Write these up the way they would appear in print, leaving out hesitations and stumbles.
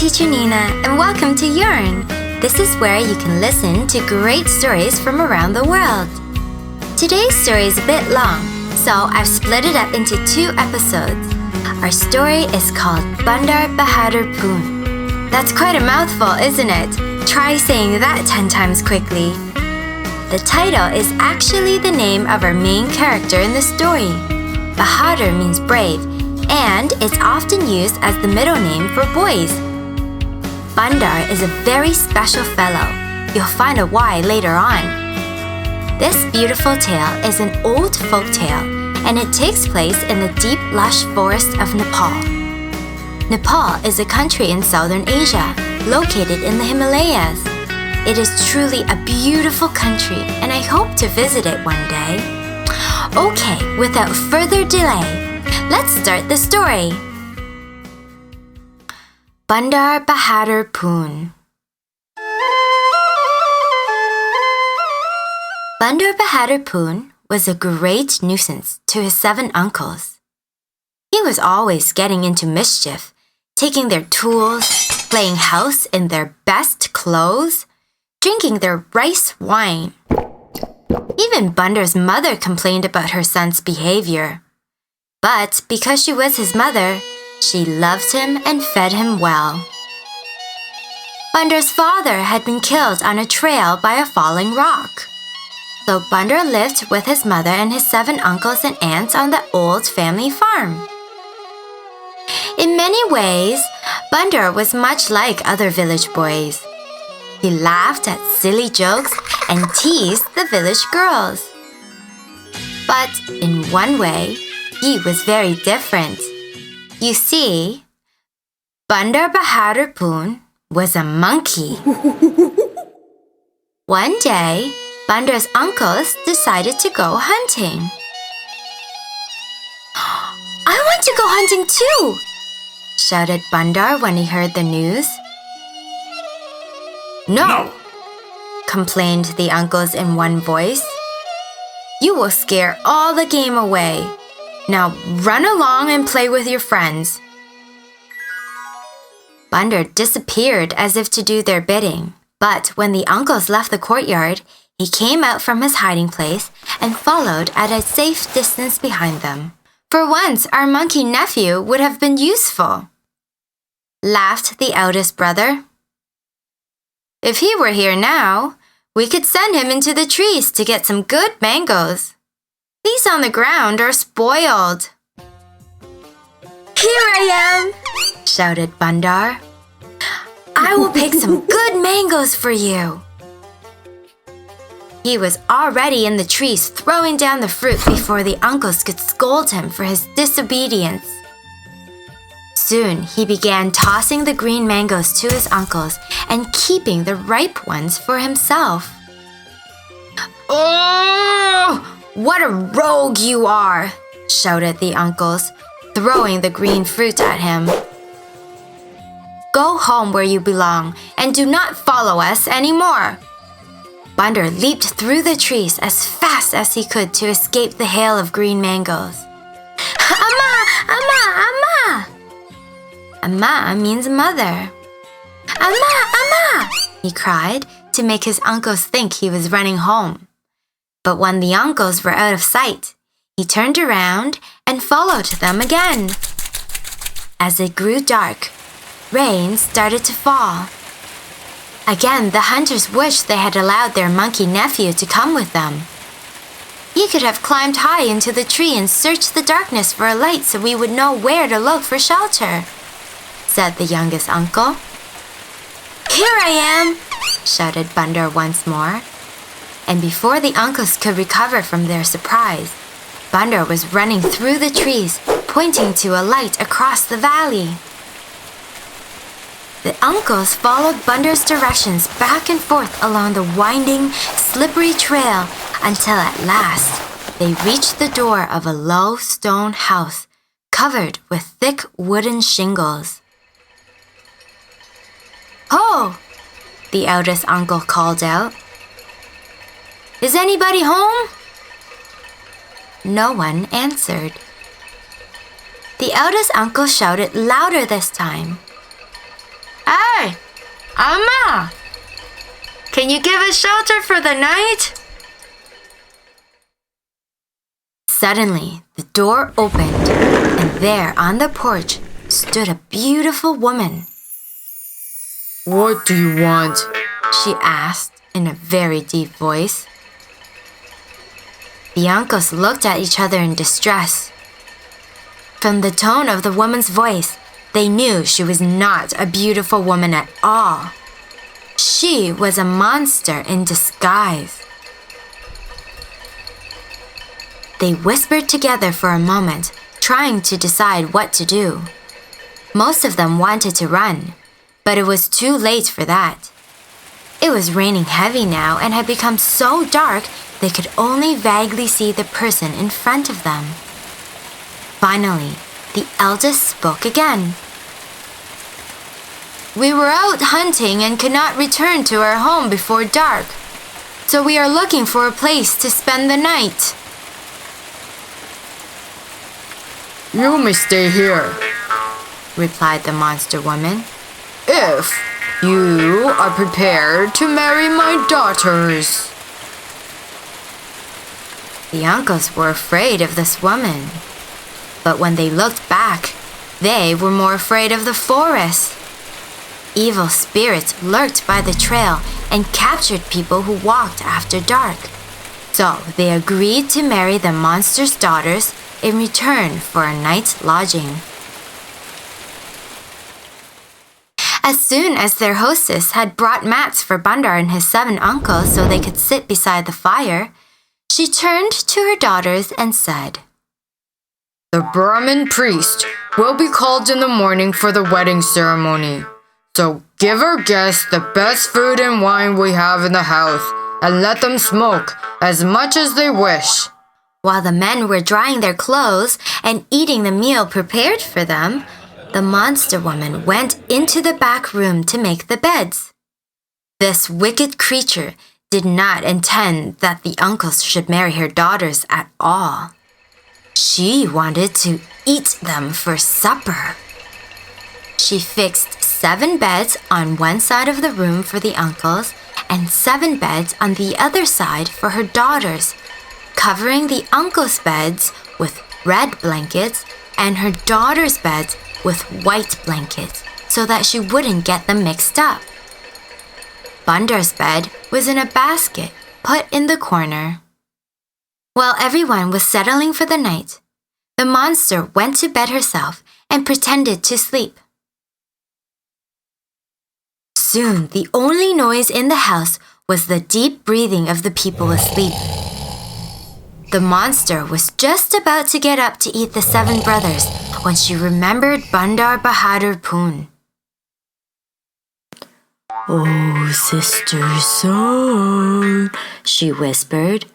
teacher Nina, and welcome to Yarn. This is where you can listen to great stories from around the world. Today's story is a bit long, so I've split it up into 2 episodes. Our story is called Bundar Bahadur Poon. That's quite a mouthful, isn't it? Try saying that 10 times quickly. The title is actually the name of our main character in the story. Bahadur means brave, and it's often used as the middle name for boys. Bundar is a very special fellow. You'll find a why later on. This beautiful tale is an old folk tale, and it takes place in the deep, lush forest of Nepal. Nepal is a country in southern Asia, located in the Himalayas. It is truly a beautiful country, and I hope to visit it one day. Okay, without further delay, let's start the story. Bundar Bahadur Poon. Bundar Bahadur Poon was a great nuisance to his 7 uncles. He was always getting into mischief, taking their tools, playing house in their best clothes, drinking their rice wine. Even Bundar's mother complained about her son's behavior. But because she was his mother, she loved him and fed him well. Bundar's father had been killed on a trail by a falling rock. So Bundar lived with his mother and his 7 uncles and aunts on the old family farm. In many ways, Bundar was much like other village boys. He laughed at silly jokes and teased the village girls. But in one way, he was very different. You see, Bundar Bahadur Poon was a monkey. One day, Bundar's uncles decided to go hunting. I want to go hunting too, shouted Bundar when he heard the news. No, complained the uncles in one voice. You will scare all the game away. Now run along and play with your friends. Bundar disappeared as if to do their bidding, but when the uncles left the courtyard, he came out from his hiding place and followed at a safe distance behind them. For once, our monkey nephew would have been useful, laughed the eldest brother. If he were here now, we could send him into the trees to get some good mangoes. These on the ground are spoiled. Here I am, shouted Bundar. I will pick some good mangoes for you. He was already in the trees throwing down the fruit before the uncles could scold him for his disobedience. Soon he began tossing the green mangoes to his uncles and keeping the ripe ones for himself. Oh! What a rogue you are, shouted the uncles, throwing the green fruit at him. Go home where you belong and do not follow us anymore. Bundar leaped through the trees as fast as he could to escape the hail of green mangoes. Amma! Amma! Amma! Amma means mother. Amma! Amma! He cried to make his uncles think he was running home. But when the uncles were out of sight, he turned around and followed them again. As it grew dark, rain started to fall. Again, the hunters wished they had allowed their monkey nephew to come with them. He could have climbed high into the tree and searched the darkness for a light so we would know where to look for shelter, said the youngest uncle. Here I am, shouted Bundar once more. And before the uncles could recover from their surprise, Bundar was running through the trees, pointing to a light across the valley. The uncles followed Bundar's directions back and forth along the winding, slippery trail until at last they reached the door of a low stone house covered with thick wooden shingles. Ho! The eldest uncle called out. Is anybody home? No one answered. The eldest uncle shouted louder this time. Hey, Amma! Can you give us shelter for the night? Suddenly, the door opened, and there on the porch stood a beautiful woman. What do you want? She asked in a very deep voice. The uncles looked at each other in distress. From the tone of the woman's voice, they knew she was not a beautiful woman at all. She was a monster in disguise. They whispered together for a moment, trying to decide what to do. Most of them wanted to run, but it was too late for that. It was raining heavy now and had become so dark they could only vaguely see the person in front of them. Finally, the eldest spoke again. We were out hunting and could not return to our home before dark, so we are looking for a place to spend the night. You may stay here, replied the monster woman, if you are prepared to marry my daughters. The uncles were afraid of this woman, but when they looked back, they were more afraid of the forest. Evil spirits lurked by the trail and captured people who walked after dark. So they agreed to marry the monster's daughters in return for a night's lodging. As soon as their hostess had brought mats for Bundar and his 7 uncles so they could sit beside the fire, she turned to her daughters and said, The Brahmin priest will be called in the morning for the wedding ceremony. So give our guests the best food and wine we have in the house and let them smoke as much as they wish. While the men were drying their clothes and eating the meal prepared for them, the monster woman went into the back room to make the beds. This wicked creature did not intend that the uncles should marry her daughters at all. She wanted to eat them for supper. She fixed 7 beds on one side of the room for the uncles and 7 beds on the other side for her daughters, covering the uncles' beds with red blankets and her daughters' beds with white blankets so that she wouldn't get them mixed up. Bundar's bed was in a basket put in the corner. While everyone was settling for the night, the monster went to bed herself and pretended to sleep. Soon, the only noise in the house was the deep breathing of the people asleep. The monster was just about to get up to eat the 7 brothers when she remembered Bundar Bahadur Poon. Oh, sister son, she whispered.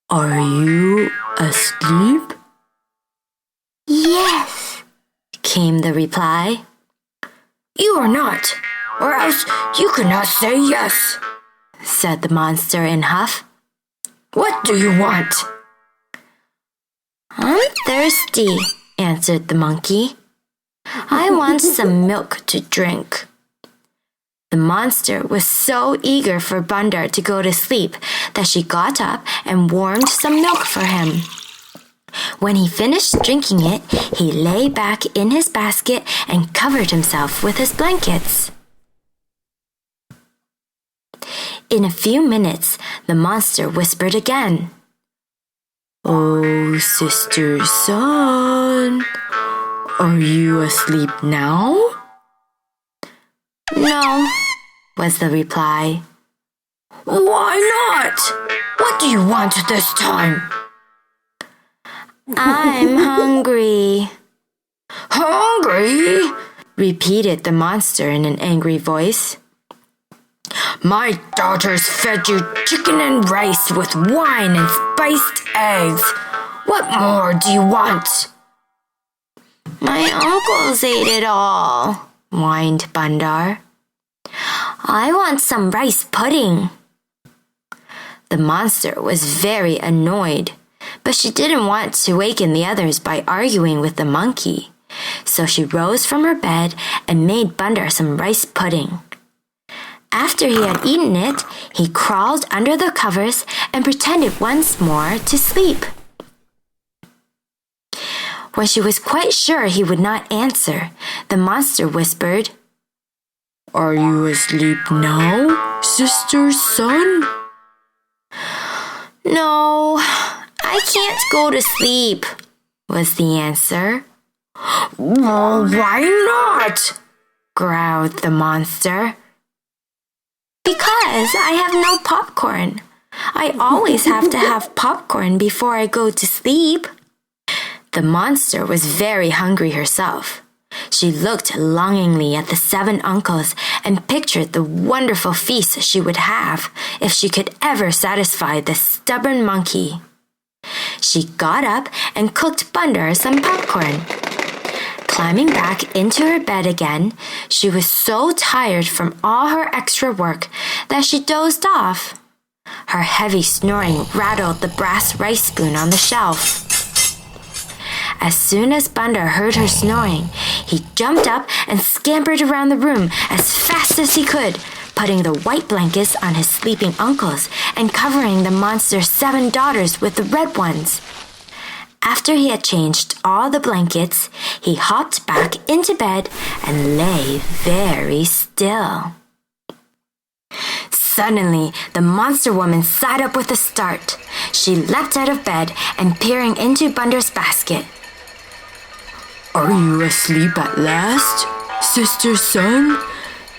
Are you asleep? Yes, came the reply. You are not, or else you could not say yes, said the monster in huff. What do you want? I'm thirsty, answered the monkey. I want some milk to drink. The monster was so eager for Bundar to go to sleep that she got up and warmed some milk for him. When he finished drinking it, he lay back in his basket and covered himself with his blankets. In a few minutes, the monster whispered again. Oh, sister son, are you asleep now? no, was the reply. Why not? What do you want this time? I'm hungry. Hungry? Repeated the monster in an angry voice. My daughters fed you chicken and rice with wine and spiced eggs. What more do you want? My uncles ate it all, whined Bundar. I want some rice pudding. The monster was very annoyed, but she didn't want to waken the others by arguing with the monkey. So she rose from her bed and made Bundar some rice pudding. After he had eaten it, he crawled under the covers and pretended once more to sleep. When she was quite sure he would not answer, the monster whispered, "Are you asleep now, sister's son?" "No, I can't go to sleep," was the answer. "Well, why not?" growled the monster. "Because I have no popcorn. I always have to have popcorn before I go to sleep." The monster was very hungry herself. She looked longingly at the 7 uncles and pictured the wonderful feast she would have if she could ever satisfy the stubborn monkey. She got up and cooked Bundar some popcorn. Climbing back into her bed again, she was so tired from all her extra work that she dozed off. Her heavy snoring rattled the brass rice spoon on the shelf. As soon as Bundar heard her snoring, he jumped up and scampered around the room as fast as he could, putting the white blankets on his sleeping uncles and covering the monster's 7 daughters with the red ones. After he had changed all the blankets, he hopped back into bed and lay very still. Suddenly, the monster woman sat up with a start. She leapt out of bed and peering into Bundar's basket. "Are you asleep at last, sister's son?"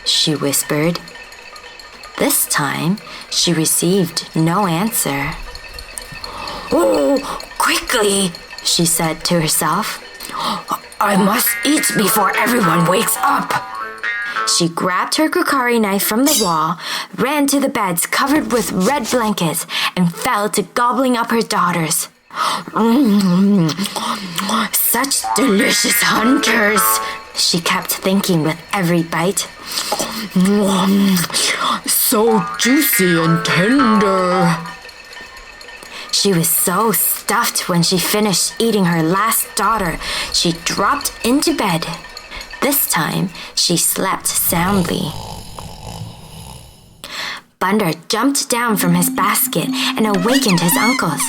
she whispered. This time, she received no answer. "Oh, quickly," she said to herself. "I must eat before everyone wakes up." She grabbed her kukari knife from the wall, ran to the beds covered with red blankets, and fell to gobbling up her daughters. "Such delicious hunters," she kept thinking with every bite. "So juicy and tender." She was so stuffed when she finished eating her last daughter, she dropped into bed. This time, she slept soundly. Bundar jumped down from his basket and awakened his uncles.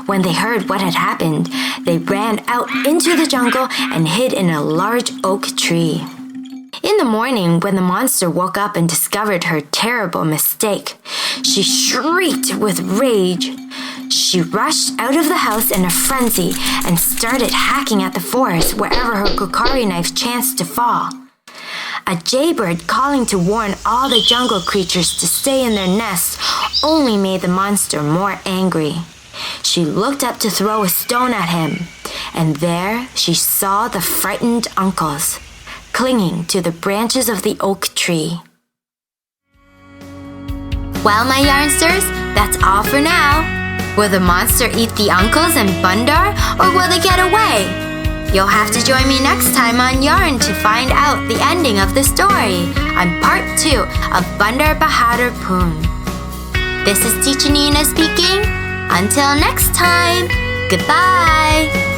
When they heard what had happened, they ran out into the jungle and hid in a large oak tree. In the morning, when the monster woke up and discovered her terrible mistake, she shrieked with rage. She rushed out of the house in a frenzy and started hacking at the forest wherever her kukari knife chanced to fall. A jaybird calling to warn all the jungle creatures to stay in their nests only made the monster more angry. She looked up to throw a stone at him, and there she saw the frightened uncles, clinging to the branches of the oak tree. Well, my Yarnsters, that's all for now. Will the monster eat the uncles and Bundar, or will they get away? You'll have to join me next time on Yarn to find out the ending of the story on part 2 of Bundar Bahadur Poon. This is Teacher Nina speaking. Until next time, goodbye!